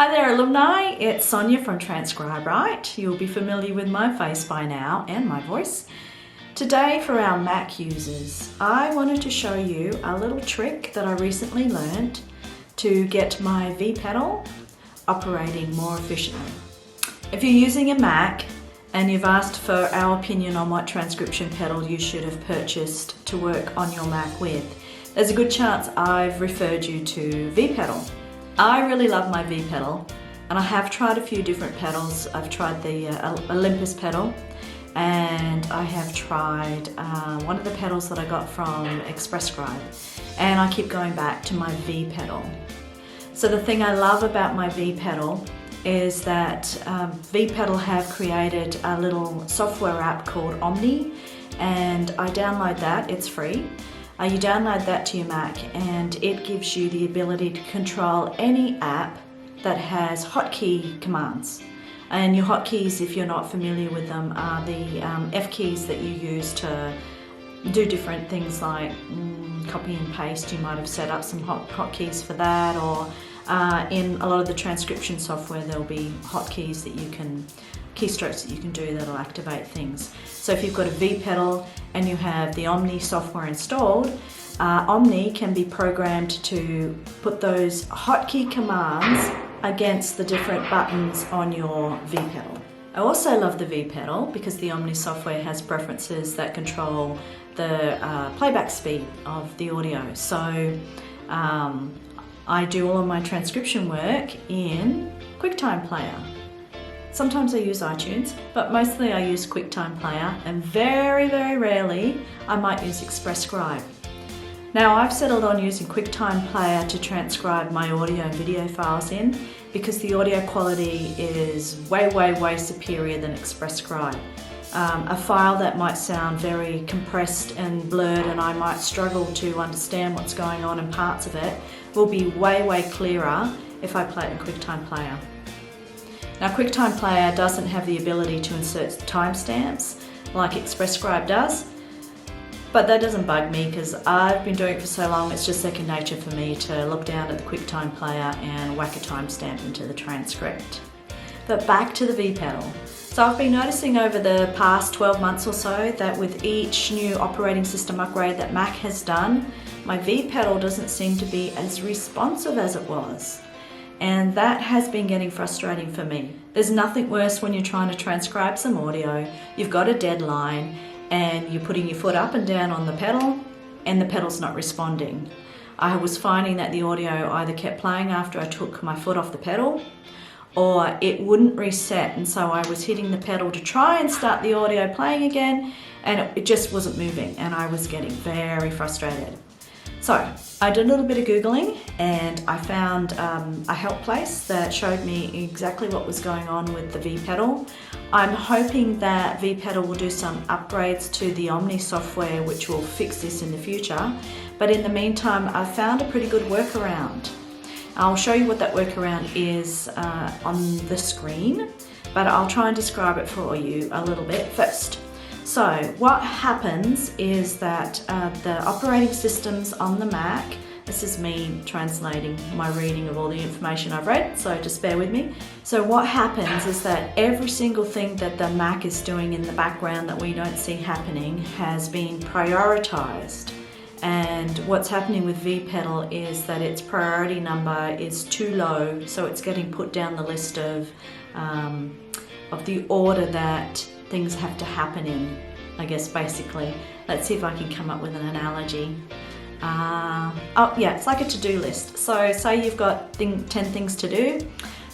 Hi there alumni, it's Sonia from TranscribeRight. You'll be familiar with my face by now and my voice. Today for our Mac users, I wanted to show you a little trick that I recently learned to get my vPedal operating more efficiently. If you're using a Mac and you've asked for our opinion on what transcription pedal you should have purchased to work on your Mac with, there's a good chance I've referred you to vPedal. I really love my vPedal and I have tried a few different pedals. I've tried the Olympus pedal and I have tried one of the pedals that I got from TranscribeRight, and I keep going back to my vPedal. So the thing I love about my vPedal is that vPedal have created a little software app called Alumni, and I download that, it's free. You download that to your Mac and it gives you the ability to control any app that has hotkey commands. And your hotkeys, if you're not familiar with them, are the F keys that you use to do different things like copy and paste. You might have set up some hotkeys for that, or in a lot of the transcription software there'll be hotkeys that you can, keystrokes that you can do that'll activate things. So if you've got a vPedal and you have the Alumni software installed, Alumni can be programmed to put those hotkey commands against the different buttons on your vPedal. I also love the vPedal because the Alumni software has preferences that control the playback speed of the audio. So I do all of my transcription work in QuickTime Player. Sometimes I use iTunes, but mostly I use QuickTime Player, and very, very rarely I might use TranscribeRight. Now I've settled on using QuickTime Player to transcribe my audio and video files in because the audio quality is way, way, way superior than TranscribeRight. A file that might sound very compressed and blurred and I might struggle to understand what's going on in parts of it will be way, way clearer if I play it in QuickTime Player. Now QuickTime Player doesn't have the ability to insert timestamps like TranscribeRight does, but that doesn't bug me because I've been doing it for so long, it's just second nature for me to look down at the QuickTime Player and whack a timestamp into the transcript. But back to the vPedal. So I've been noticing over the past 12 months or so that with each new operating system upgrade that Mac has done, my vPedal doesn't seem to be as responsive as it was. And that has been getting frustrating for me. There's nothing worse when you're trying to transcribe some audio, you've got a deadline, and you're putting your foot up and down on the pedal, and the pedal's not responding. I was finding that the audio either kept playing after I took my foot off the pedal, or it wouldn't reset, and so I was hitting the pedal to try and start the audio playing again, and it just wasn't moving, and I was getting very frustrated. So I did a little bit of Googling and I found a help place that showed me exactly what was going on with the vPedal. I'm hoping that vPedal will do some upgrades to the Alumni software which will fix this in the future, but in the meantime I found a pretty good workaround. I'll show you what that workaround is on the screen, but I'll try and describe it for you a little bit first. So what happens is that the operating systems on the Mac, this is me translating my reading of all the information I've read, so just bear with me. So what happens is that every single thing that the Mac is doing in the background that we don't see happening has been prioritized. And what's happening with vPedal is that its priority number is too low, so it's getting put down the list of the order that things have to happen in, I guess, basically. Let's see if I can come up with an analogy. Oh yeah, it's like a to-do list. So say you've got 10 things to do,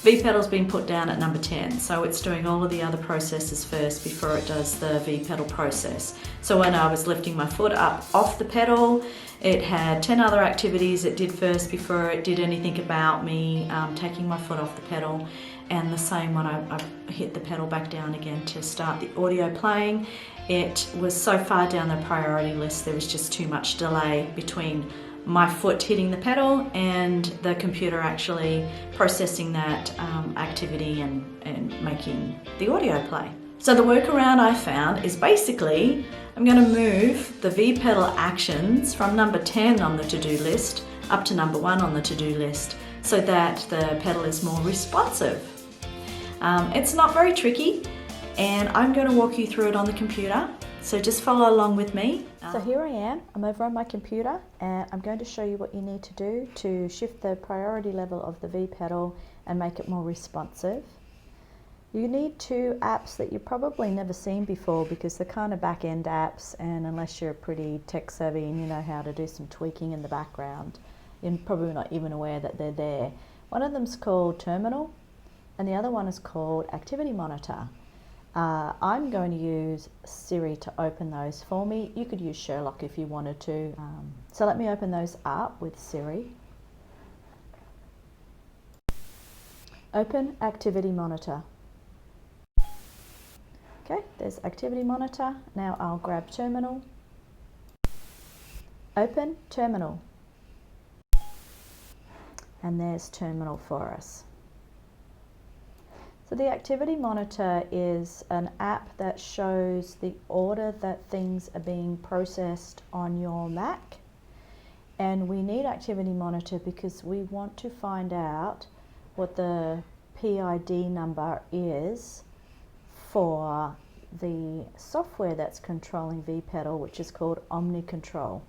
vPedal's been put down at number 10, so it's doing all of the other processes first before it does the vPedal process. So when I was lifting my foot up off the pedal, it had 10 other activities it did first before it did anything about me taking my foot off the pedal. And the same when I hit the pedal back down again to start the audio playing. It was so far down the priority list, there was just too much delay between my foot hitting the pedal and the computer actually processing that activity and making the audio play. So the workaround I found is basically I'm going to move the vPedal actions from number 10 on the to-do list up to number 1 on the to-do list. so that the pedal is more responsive. It's not very tricky, and I'm going to walk you through it on the computer, so just follow along with me. So here I am, I'm over on my computer, and I'm going to show you what you need to do to shift the priority level of the vPedal and make it more responsive. You need two apps that you've probably never seen before because they're kind of back-end apps, and unless you're pretty tech savvy and you know how to do some tweaking in the background, you're probably not even aware that they're there. One of them's called Terminal and the other one is called Activity Monitor. I'm going to use Siri to open those for me. You could use Sherlock if you wanted to. So let me open those up with Siri. Open Activity Monitor. Okay, there's Activity Monitor. Now I'll grab Terminal. Open Terminal. And there's Terminal for us. So the Activity Monitor is an app that shows the order that things are being processed on your Mac. And we need Activity Monitor because we want to find out what the PID number is for the software that's controlling vPedal, which is called Omni Control.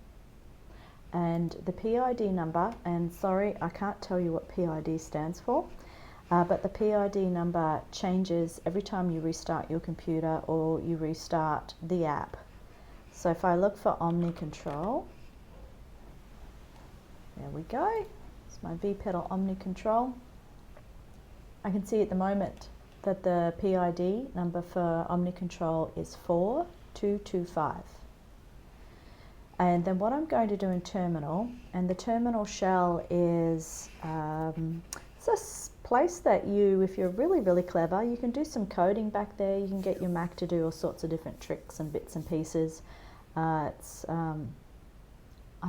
And the PID number, and sorry, I can't tell you what PID stands for, but the PID number changes every time you restart your computer or you restart the app. So if I look for Omni Control, there we go, it's my vPedal Omni Control. I can see at the moment that the PID number for Omni Control is 4225. And then what I'm going to do in Terminal, and the Terminal shell is it's a place that you, if you're really clever, you can do some coding back there. You can get your Mac to do all sorts of different tricks and bits and pieces. I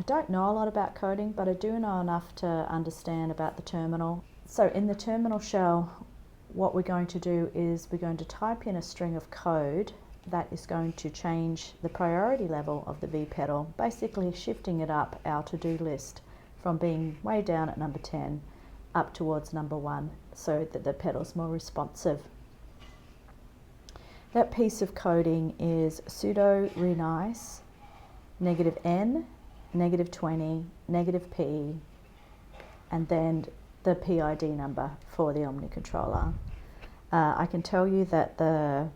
don't know a lot about coding, but I do know enough to understand about the terminal. So in the Terminal shell, what we're going to do is we're going to type in a string of code that is going to change the priority level of the vPedal, basically shifting it up our to-do list from being way down at number 10 up towards number 1 so that the pedal's more responsive. That piece of coding is sudo renice -n -20 -p and then the PID number for the Omni controller. I can tell you that the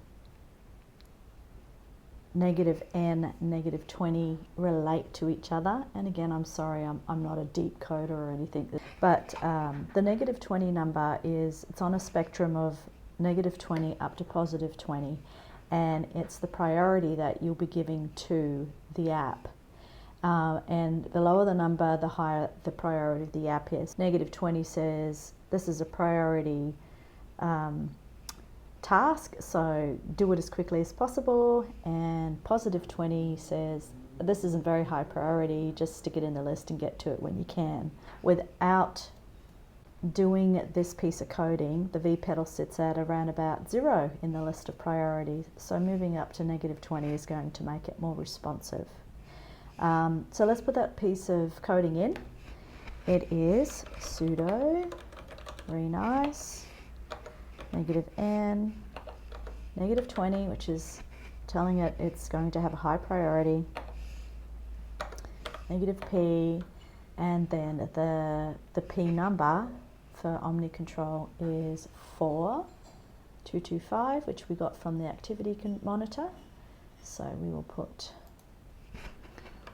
-n, -20 relate to each other, and again I'm sorry, I'm not a deep coder or anything, but the -20 number it's on a spectrum of -20 up to +20, and it's the priority that you'll be giving to the app. And the lower the number, the higher the priority of the app is. -20 says this is a priority task, so do it as quickly as possible, and +20 says this isn't very high priority, just stick it in the list and get to it when you can. Without doing this piece of coding, the vPedal sits at around about 0 in the list of priorities, so moving up to -20 is going to make it more responsive. So let's put that piece of coding in. It is sudo renice -n -20, which is telling it it's going to have a high priority, -p, and then the P number for Omni Control is 4225, which we got from the Activity Monitor. So we will put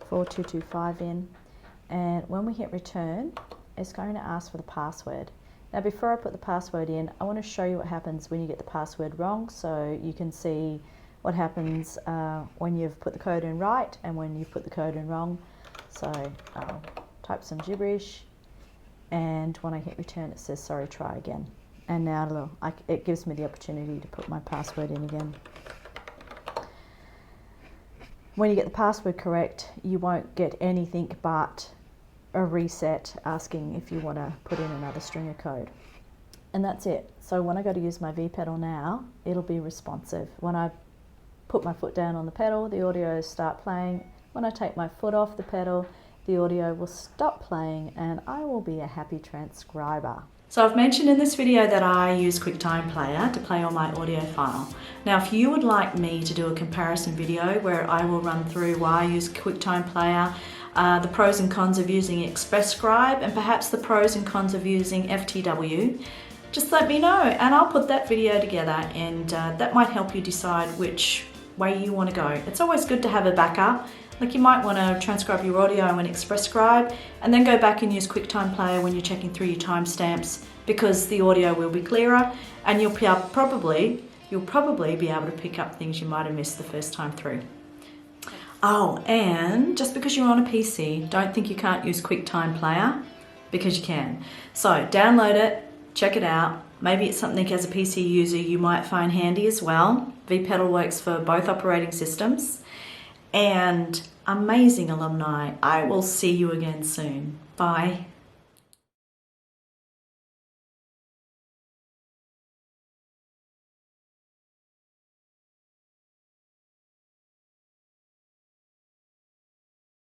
4225 in, and when we hit return, it's going to ask for the password. Now before I put the password in, I want to show you what happens when you get the password wrong, so you can see what happens when you've put the code in right and when you've put the code in wrong. So I'll type some gibberish, and when I hit return it says sorry, try again. And now it gives me the opportunity to put my password in again. When you get the password correct, you won't get anything but a reset asking if you want to put in another string of code. And that's it. So when I go to use my vPedal now, it'll be responsive. When I put my foot down on the pedal, the audios start playing. When I take my foot off the pedal, the audio will stop playing and I will be a happy transcriber. So I've mentioned in this video that I use QuickTime Player to play on my audio file. Now if you would like me to do a comparison video where I will run through why I use QuickTime Player, the pros and cons of using ExpressScribe, and perhaps the pros and cons of using FTW, just let me know and I'll put that video together, and that might help you decide which way you want to go. It's always good to have a backup. Like you might want to transcribe your audio in ExpressScribe and then go back and use QuickTime Player when you're checking through your timestamps, because the audio will be clearer and you'll probably be able to pick up things you might have missed the first time through. Oh, and just because you're on a PC, don't think you can't use QuickTime Player, because you can. So download it, check it out. Maybe it's something as a PC user you might find handy as well. vPedal works for both operating systems. And amazing alumni, I will see you again soon. Bye.